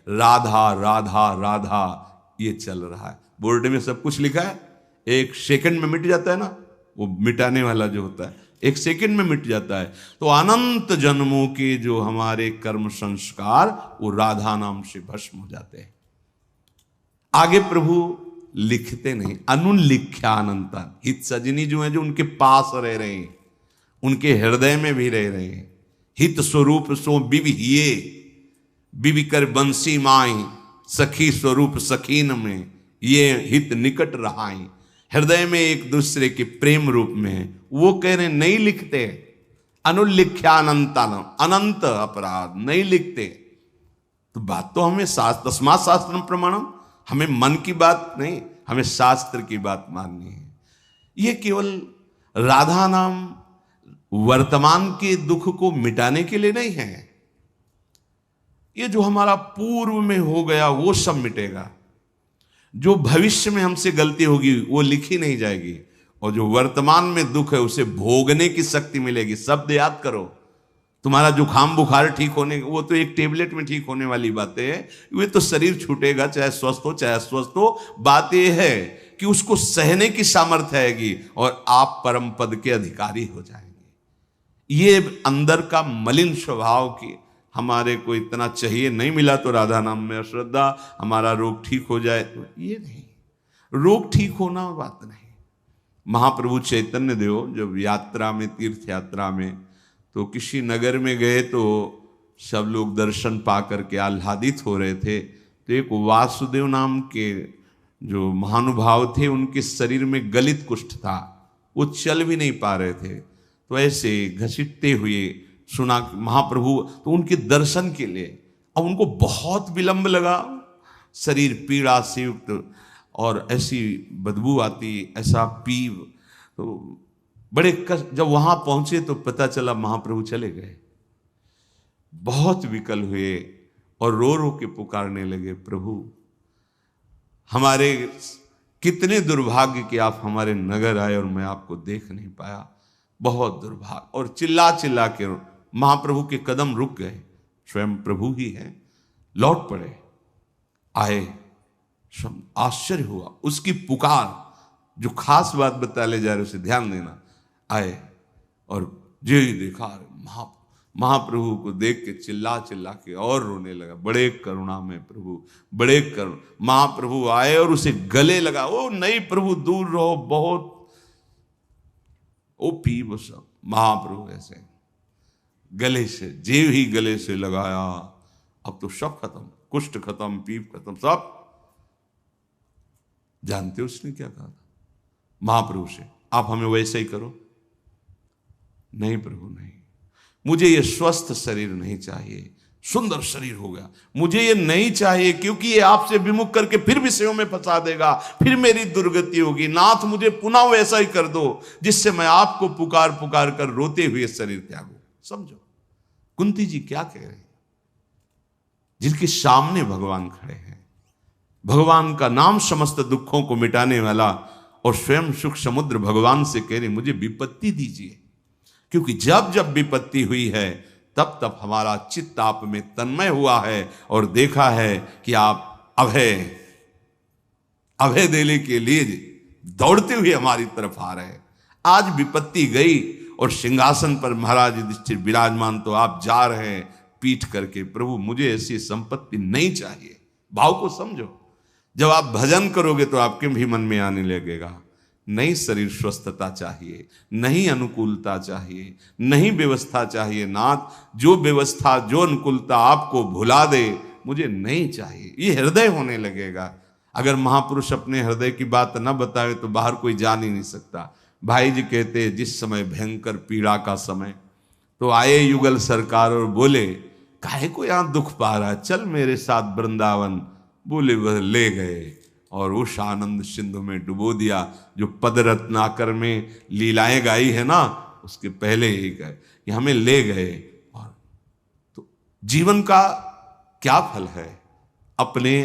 राधा राधा राधा ये चल रहा है। बोर्ड में सब कुछ लिखा है, एक सेकंड में मिट जाता है ना, वो मिटाने वाला जो होता है एक सेकंड में मिट जाता है। तो अनंत जन्मों के जो हमारे कर्म संस्कार वो राधा नाम से भस्म हो जाते हैं। आगे प्रभु लिखते नहीं, अनुलिख्यानंता, हित सजनी जो है जो उनके पास रह रहे हैं, उनके हृदय में भी रह रहे हैं। हित स्वरूप सो बिविहिये, बिवि कर बंसी माई, सखी स्वरूप सखीन में, ये हित निकट रहाई। हृदय में एक दूसरे के प्रेम रूप में, वो कह रहे नहीं लिखते, अनुलिख्यानंता, अनंत अपराध नहीं लिखते। तो बात तो हमें शास्त्र, तस्मात् शास्त्रम प्रमाणम, हमें मन की बात नहीं, हमें शास्त्र की बात माननी है। ये केवल राधा नाम वर्तमान के दुख को मिटाने के लिए नहीं है, ये जो हमारा पूर्व में हो गया वो सब मिटेगा। जो भविष्य में हमसे गलती होगी वो लिखी नहीं जाएगी, और जो वर्तमान में दुख है उसे भोगने की शक्ति मिलेगी। शब्द याद करो, तुम्हारा जुकाम बुखार ठीक होने, वो तो एक टेबलेट में ठीक होने वाली बातें है, वे तो शरीर छूटेगा, चाहे स्वस्थ हो चाहे अस्वस्थ हो। बात यह है कि उसको सहने की सामर्थ्य आएगी और आप परम पद के अधिकारी हो जाएंगे। ये अंदर का मलिन स्वभाव की हमारे को इतना चाहिए, नहीं मिला तो राधा नाम में अश्रद्धा, हमारा रोग ठीक हो जाए, तो ये नहीं, रोग ठीक होना बात नहीं। महाप्रभु चैतन्य देव जब यात्रा में, तीर्थ यात्रा में, तो किसी नगर में गए तो सब लोग दर्शन पा करके आह्लादित हो रहे थे। तो एक वासुदेव नाम के जो महानुभाव थे, उनके शरीर में गलित कुष्ठ था, वो चल भी नहीं पा रहे थे। तो ऐसे घसीटते हुए सुना महाप्रभु, तो उनके दर्शन के लिए, अब उनको बहुत विलंब लगा, शरीर पीड़ा से युक्त और ऐसी बदबू आती, ऐसा पीव। तो बड़े कष्ट, जब वहां पहुंचे तो पता चला महाप्रभु चले गए। बहुत विकल हुए और रो रो के पुकारने लगे, प्रभु हमारे कितने दुर्भाग्य कि आप हमारे नगर आए और मैं आपको देख नहीं पाया, बहुत दुर्भाग्य। और चिल्ला चिल्ला के महाप्रभु के कदम रुक गए, स्वयं प्रभु ही हैं, लौट पड़े, आए, आश्चर्य हुआ उसकी पुकार। जो खास बात बता ले जा रहे उसे ध्यान देना। आए और जो ही देखा महाप्रभु को देख के चिल्ला चिल्ला के और रोने लगा, बड़े करुणा में प्रभु, बड़े करुण। महाप्रभु आए और उसे गले लगा, ओ नहीं प्रभु दूर रहो, बहुत ओ पी वो सब। महाप्रभु ऐसे गले से, जेव ही गले से लगाया, अब तो सब खत्म, कुष्ठ खत्म, पीप खत्म, सब। जानते हो उसने क्या कहा था महाप्रभु से? आप हमें वैसे ही करो। नहीं प्रभु नहीं, मुझे ये स्वस्थ शरीर नहीं चाहिए, सुंदर शरीर हो गया, मुझे ये नहीं चाहिए, क्योंकि ये आपसे विमुख करके फिर विषयों में फंसा देगा, फिर मेरी दुर्गति होगी। नाथ मुझे पुनः वैसा ही कर दो जिससे मैं आपको पुकार पुकार कर रोते हुए शरीर त्यागूं। समझो कुंती जी क्या कह रहे हैं, जिनके सामने भगवान खड़े हैं, भगवान का नाम समस्त दुखों को मिटाने वाला, और स्वयं सुख समुद्र भगवान से कह रहे मुझे विपत्ति दीजिए, क्योंकि जब जब विपत्ति हुई है तब तब हमारा चित्त आप में तन्मय हुआ है और देखा है कि आप अभय देने के लिए दौड़ते हुए हमारी तरफ आ रहे हैं। आज विपत्ति गई और सिंहासन पर महाराज युधिष्ठिर विराजमान, तो आप जा रहे हैं पीठ करके, प्रभु मुझे ऐसी संपत्ति नहीं चाहिए। भाव को समझो, जब आप भजन करोगे तो आपके भी मन में आने लगेगा, नहीं शरीर स्वस्थता चाहिए, नहीं अनुकूलता चाहिए, नहीं व्यवस्था चाहिए। नाथ जो व्यवस्था, जो अनुकूलता आपको भुला दे, मुझे नहीं चाहिए, ये हृदय होने लगेगा। अगर महापुरुष अपने हृदय की बात न बतावे तो बाहर कोई जान ही नहीं सकता। भाई जी कहते जिस समय भयंकर पीड़ा का समय, तो आए युगल सरकार और बोले काहे को यहां दुख पा रहा है, चल मेरे साथ वृंदावन। बोले वह ले गए और उस आनंद सिंधु में डुबो दिया। जो पद रत्नाकर में लीलाएं गाई है ना, उसके पहले ही गए कि हमें ले गए। और तो जीवन का क्या फल है? अपने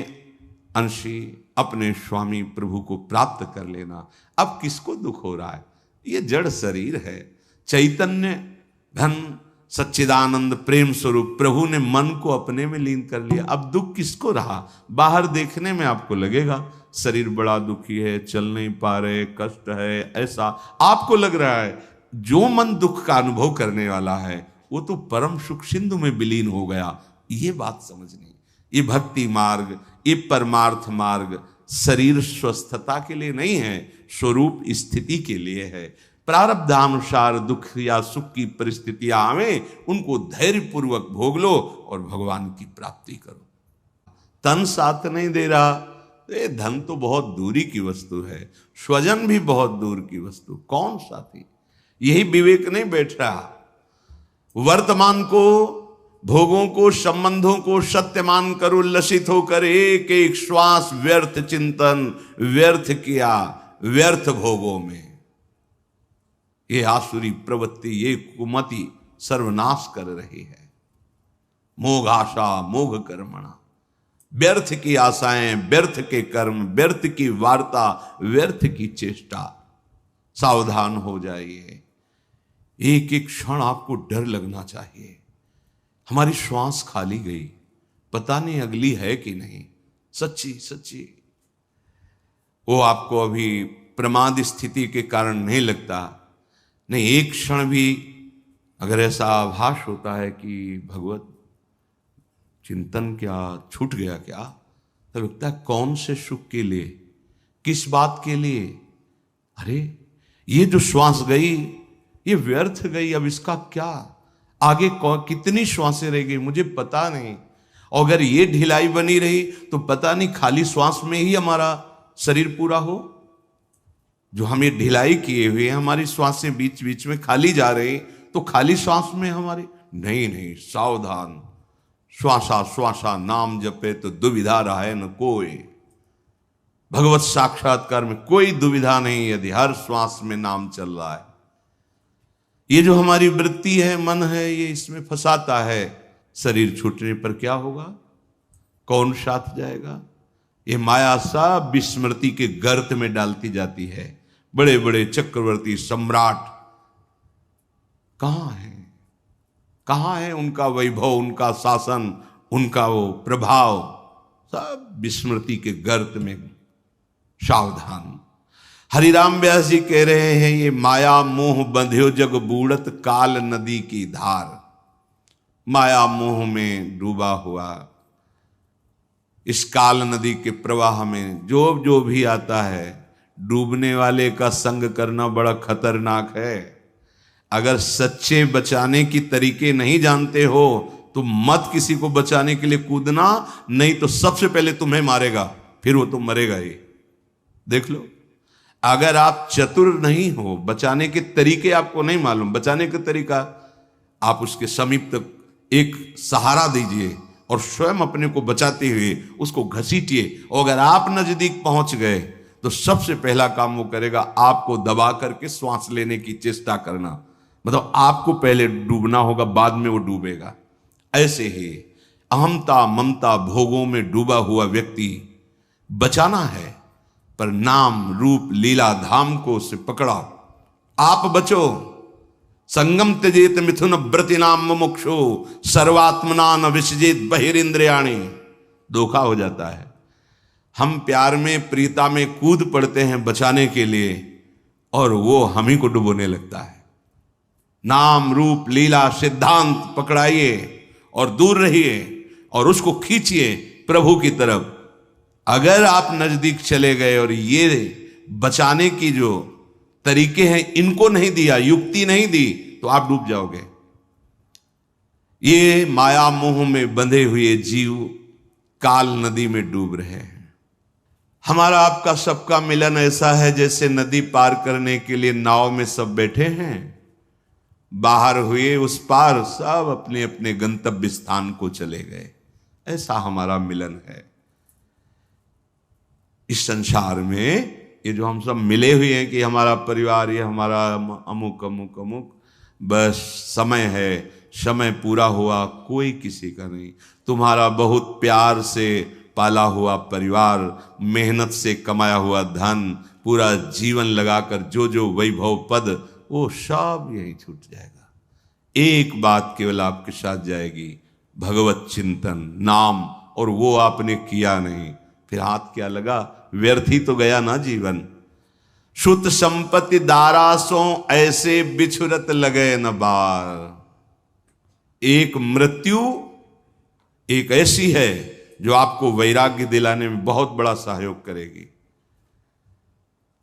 अंशी, अपने स्वामी प्रभु को प्राप्त कर लेना। अब किसको दुख हो रहा है? ये जड़ शरीर है, चैतन्य धन सच्चिदानंद प्रेम स्वरूप प्रभु ने मन को अपने में लीन कर लिया। अब दुख किसको रहा? बाहर देखने में आपको लगेगा शरीर बड़ा दुखी है, चल नहीं पा रहे, कष्ट है, ऐसा आपको लग रहा है। जो मन दुख का अनुभव करने वाला है वो तो परम सुख सिंधु में विलीन हो गया। ये बात समझनी। ये भक्ति मार्ग, ये परमार्थ मार्ग शरीर स्वस्थता के लिए नहीं है, स्वरूप स्थिति के लिए है। प्रारब्धानुसार दुख या सुख की परिस्थितियां आवे, उनको धैर्य पूर्वक भोग लो और भगवान की प्राप्ति करो। तन साथ नहीं दे रहा, ये धन तो बहुत दूरी की वस्तु है, स्वजन भी बहुत दूर की वस्तु, कौन साथी? यही विवेक नहीं बैठ रहा। वर्तमान को, भोगों को, संबंधों को सत्य मानकर उल्लसित होकर एक एक श्वास व्यर्थ चिंतन, व्यर्थ किया, व्यर्थ भोगों में ये आसुरी प्रवृत्ति, ये कुमति सर्वनाश कर रही है। मोघ आशा मोघ कर्मणा, व्यर्थ की आशाएं, व्यर्थ के कर्म, व्यर्थ की वार्ता, व्यर्थ की चेष्टा। सावधान हो जाइए। एक एक क्षण आपको डर लगना चाहिए। हमारी श्वास खाली गई, पता नहीं अगली है कि नहीं। सच्ची सच्ची वो आपको अभी प्रमाद स्थिति के कारण नहीं लगता। नहीं, एक क्षण भी अगर ऐसा आभास होता है कि भगवत चिंतन क्या छूट गया क्या, तो लगता है कौन से सुख के लिए, किस बात के लिए? अरे ये जो श्वास गई ये व्यर्थ गई, अब इसका क्या? आगे कितनी श्वासें रह गई मुझे पता नहीं। और अगर ये ढिलाई बनी रही तो पता नहीं खाली श्वास में ही हमारा शरीर पूरा हो। जो हम ये ढिलाई किए हुए हमारी श्वासें बीच बीच में खाली जा रही, तो खाली श्वास में हमारी नहीं, सावधान। श्वासा श्वासा नाम जपे तो दुविधा रहे न कोई। भगवत साक्षात्कार में कोई दुविधा नहीं यदि हर श्वास में नाम चल रहा है। ये जो हमारी वृत्ति है, मन है, ये इसमें फंसाता है। शरीर छूटने पर क्या होगा? कौन साथ जाएगा? ये माया सब विस्मृति के गर्त में डालती जाती है। बड़े बड़े चक्रवर्ती सम्राट कहां है? कहां है उनका वैभव, उनका शासन, उनका वो प्रभाव? सब विस्मृति के गर्त में। सावधान। हरिराम व्यास जी कह रहे हैं, ये माया मोह बंध्यो जग बूढ़त काल नदी की धार। माया मोह में डूबा हुआ इस काल नदी के प्रवाह में जो जो भी आता है, डूबने वाले का संग करना बड़ा खतरनाक है। अगर सच्चे बचाने की तरीके नहीं जानते हो तो मत किसी को बचाने के लिए कूदना, नहीं तो सबसे पहले तुम्हें मारेगा, फिर वो तो मरेगा ही। देख लो, अगर आप चतुर नहीं हो, बचाने के तरीके आपको नहीं मालूम, बचाने का तरीका, आप उसके समीप तक एक सहारा दीजिए और स्वयं अपने को बचाते हुए उसको घसीटिए। और अगर आप नजदीक पहुंच गए तो सबसे पहला काम वो करेगा, आपको दबा करके श्वास लेने की चेष्टा करना। मतलब आपको पहले डूबना होगा, बाद में वो डूबेगा। ऐसे ही अहमता ममता भोगों में डूबा हुआ व्यक्ति बचाना है, पर नाम रूप लीला धाम को उसे पकड़ा। आप बचो। संगम त्यजेत मिथुन व्रति नाम मुमुक्षु सर्वात्मना न विसजेत बहिरिंद्रियाणि। धोखा हो जाता है। हम प्यार में, प्रीता में कूद पड़ते हैं बचाने के लिए, और वो हम ही को डुबोने लगता है। नाम रूप लीला सिद्धांत पकड़ाइए और दूर रहिए और उसको खींचिए प्रभु की तरफ। अगर आप नजदीक चले गए और ये बचाने की जो तरीके हैं इनको नहीं दिया, युक्ति नहीं दी, तो आप डूब जाओगे। ये माया मोह में बंधे हुए जीव काल नदी में डूब रहे हैं। हमारा आपका सबका मिलन ऐसा है जैसे नदी पार करने के लिए नाव में सब बैठे हैं, बाहर हुए उस पार सब अपने अपने गंतव्य स्थान को चले गए। ऐसा हमारा मिलन है। इस संसार में ये जो हम सब मिले हुए हैं कि हमारा परिवार, ये हमारा अमुक अमुक अमुक, बस समय है, समय पूरा हुआ, कोई किसी का नहीं। तुम्हारा बहुत प्यार से पाला हुआ परिवार, मेहनत से कमाया हुआ धन, पूरा जीवन लगाकर जो जो वैभव पद, वो सब यही छूट जाएगा। एक बात केवल आपके साथ जाएगी, भगवत चिंतन, नाम, और वो आपने किया नहीं, फिर हाथ क्या लगा, व्यर्थ ही तो गया ना जीवन। सुत संपत्ति दारासों ऐसे बिछुरत लगे न बार। एक मृत्यु एक ऐसी है जो आपको वैराग्य दिलाने में बहुत बड़ा सहयोग करेगी।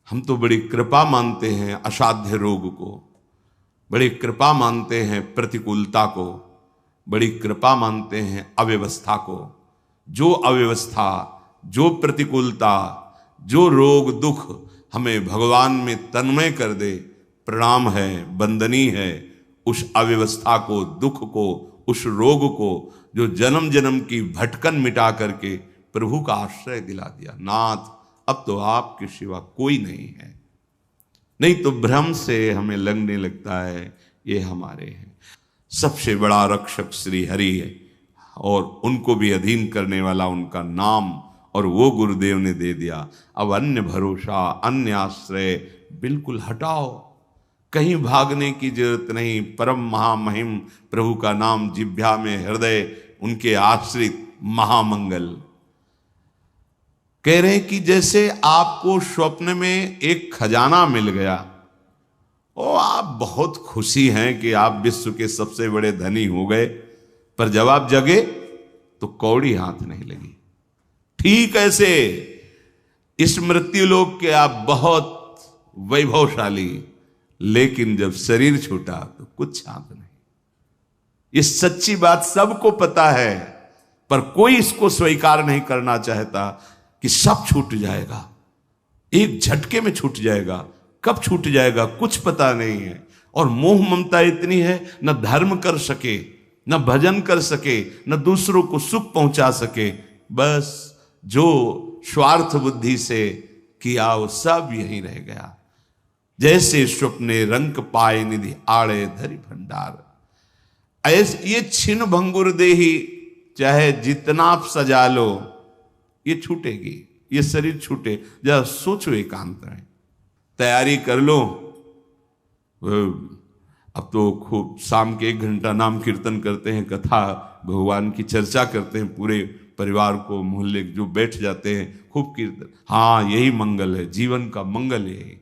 हम तो बड़ी कृपा मानते हैं असाध्य रोग को, बड़ी कृपा मानते हैं प्रतिकूलता को, बड़ी कृपा मानते हैं अव्यवस्था को। जो अव्यवस्था, जो प्रतिकूलता, जो रोग दुख हमें भगवान में तन्मय कर दे, प्रणाम है, वंदनीय है। उस अव्यवस्था को, दुख को, उस रोग को, जो जन्म जन्म की भटकन मिटा करके प्रभु का आश्रय दिला दिया। नाथ, अब तो आपके सिवा कोई नहीं है। नहीं तो भ्रम से हमें लगने लगता है ये हमारे हैं। सबसे बड़ा रक्षक श्री हरि है, और उनको भी अधीन करने वाला उनका नाम, और वो गुरुदेव ने दे दिया। अब अन्य भरोसा, अन्य आश्रय बिल्कुल हटाओ, कहीं भागने की जरूरत नहीं। परम महामहिम प्रभु का नाम जिह्वा में, हृदय उनके आश्रित, महामंगल। कह रहे हैं कि जैसे आपको स्वप्न में एक खजाना मिल गया, और आप बहुत खुशी हैं कि आप विश्व के सबसे बड़े धनी हो गए, पर जब आप जगे तो कौड़ी हाथ नहीं लगी। ठीक ऐसे इस मृत्यु लोक के आप बहुत वैभवशाली, लेकिन जब शरीर छूटा तो कुछ हाथ नहीं। ये सच्ची बात सबको पता है, पर कोई इसको स्वीकार नहीं करना चाहता कि सब छूट जाएगा, एक झटके में छूट जाएगा। कब छूट जाएगा कुछ पता नहीं है। और मोह ममता इतनी है, न धर्म कर सके, न भजन कर सके, न दूसरों को सुख पहुंचा सके। बस जो स्वार्थ बुद्धि से किया वो सब यहीं रह गया। जैसे स्वप्ने रंक पाए निधि आड़े धरि भंडार। ऐसे ये छिन्न भंगुर देही, चाहे जितना आप सजा लो, ये छूटेगी, ये शरीर छूटे। जरा सोचो एकांत में, तैयारी कर लो। अब तो खूब शाम के 1 घंटा नाम कीर्तन करते हैं, कथा भगवान की चर्चा करते हैं, पूरे परिवार को, मोहल्ले जो बैठ जाते हैं, खूब कीर्तन। हाँ, यही मंगल है, जीवन का मंगल यही।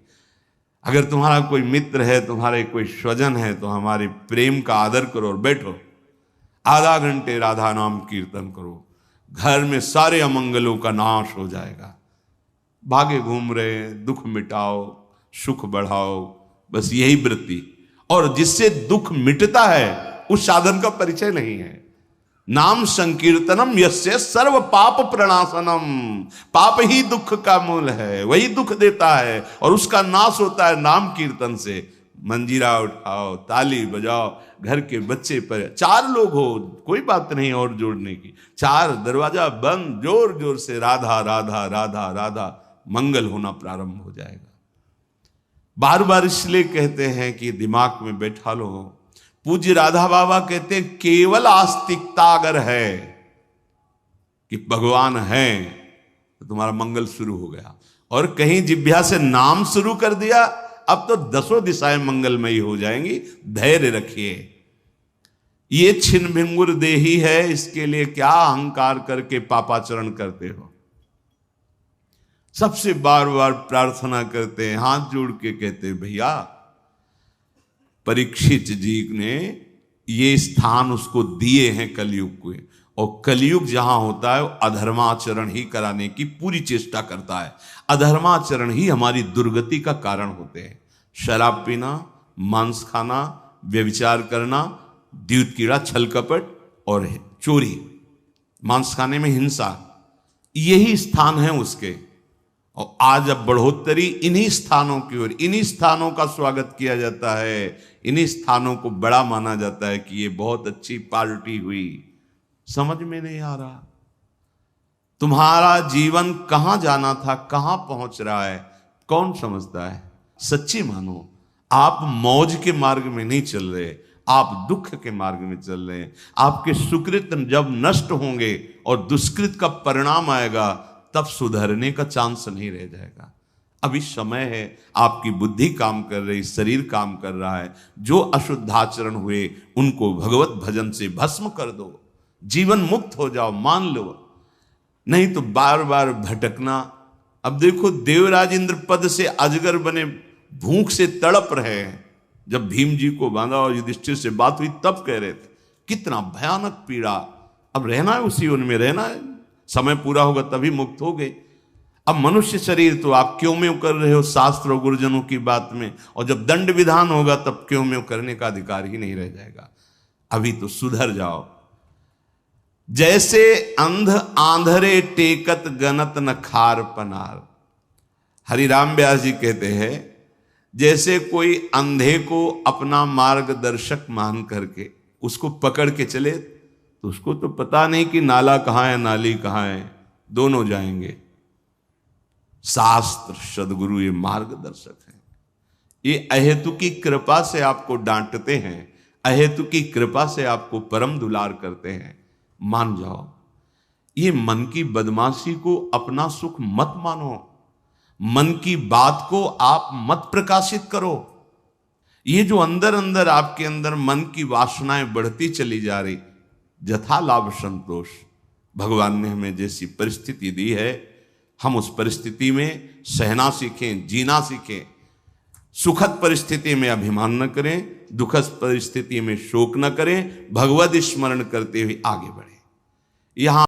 अगर तुम्हारा कोई मित्र है, तुम्हारे कोई स्वजन है, तो हमारे प्रेम का आदर करो और बैठो, आधा घंटे राधा नाम कीर्तन करो। घर में सारे अमंगलों का नाश हो जाएगा। भागे घूम रहे, दुख मिटाओ, सुख बढ़ाओ, बस यही वृत्ति। और जिससे दुख मिटता है उस साधन का परिचय नहीं है। नाम संकीर्तनम यस्य सर्व पाप प्रणाशनम। पाप ही दुख का मूल है, वही दुख देता है, और उसका नाश होता है नाम कीर्तन से। मंजीरा उठाओ, ताली बजाओ, घर के बच्चे पर 4 लोग हो, कोई बात नहीं और जोड़ने की, 4 दरवाजा बंद, जोर जोर से राधा राधा राधा राधा, मंगल होना प्रारंभ हो जाएगा। बार बार इसलिए कहते हैं कि दिमाग में बैठा लो। पूज्य राधा बाबा कहते हैं केवल आस्तिकता अगर है कि भगवान है तो तुम्हारा मंगल शुरू हो गया। और कहीं जिह्वा से नाम शुरू कर दिया, अब तो 10 दिशाएं मंगलमयी हो जाएंगी। धैर्य रखिए। ये छिन्न भिंगुर देही है, इसके लिए क्या अहंकार करके पापाचरण करते हो। सबसे बार बार प्रार्थना करते हैं, हाथ जोड़ के कहते हैं, भैया परीक्षित जी ने ये स्थान उसको दिए हैं कलयुग को, और कलयुग जहां होता है अधर्माचरण ही कराने की पूरी चेष्टा करता है। अधर्माचरण ही हमारी दुर्गति का कारण होते हैं। शराब पीना, मांस खाना, व्यभिचार करना, द्यूत कीड़ा, छल कपट और चोरी, मांस खाने में हिंसा, यही स्थान है उसके। और आज अब बढ़ोतरी इन्हीं स्थानों की ओर, इन्हीं स्थानों का स्वागत किया जाता है, इन्हीं स्थानों को बड़ा माना जाता है कि ये बहुत अच्छी पार्टी हुई। समझ में नहीं आ रहा तुम्हारा जीवन कहां जाना था, कहां पहुंच रहा है, कौन समझता है। सच्ची मानो, आप मौज के मार्ग में नहीं चल रहे, आप दुख के मार्ग में चल रहे हैं। आपके सुकृत जब नष्ट होंगे और दुष्कृत का परिणाम आएगा, तब सुधरने का चांस नहीं रह जाएगा। अभी समय है, आपकी बुद्धि काम कर रही, शरीर काम कर रहा है। जो अशुद्धाचरण हुए उनको भगवत भजन से भस्म कर दो, जीवन मुक्त हो जाओ, मान लो। नहीं तो बार बार भटकना। अब देखो, देवराज इंद्र पद से अजगर बने भूख से तड़प रहे हैं। जब भीम जी को बांधा और युधिष्ठिर से बात हुई तब कह रहे थे कितना भयानक पीड़ा। अब रहना है उसी उनमें रहना है, समय पूरा होगा तभी मुक्त हो गए। अब मनुष्य शरीर तो आप क्यों में कर रहे हो शास्त्र और गुरुजनों की बात में, और जब दंड विधान होगा तब क्यों में करने का अधिकार ही नहीं रह जाएगा। अभी तो सुधर जाओ। जैसे अंध आंधरे टेकत गनत न खार पनार। हरिराम व्यास जी कहते हैं, जैसे कोई अंधे को अपना मार्गदर्शक मान करके उसको पकड़ के चले तो उसको तो पता नहीं कि नाला कहाँ है नाली कहाँ है, दोनों जाएंगे। शास्त्र सदगुरु ये मार्गदर्शक हैं। ये अहेतु की कृपा से आपको डांटते हैं, अहेतु की कृपा से आपको परम दुलार करते हैं। मान जाओ। ये मन की बदमाशी को अपना सुख मत मानो, मन की बात को आप मत प्रकाशित करो। ये जो अंदर अंदर आपके अंदर मन की वासनाएं बढ़ती चली जा रही, यथा लाभ संतोष, भगवान ने हमें जैसी परिस्थिति दी है हम उस परिस्थिति में सहना सीखें, जीना सीखें। सुखद परिस्थिति में अभिमान न करें, दुखद परिस्थिति में शोक न करें, भगवत स्मरण करते हुए आगे बढ़ें। यहां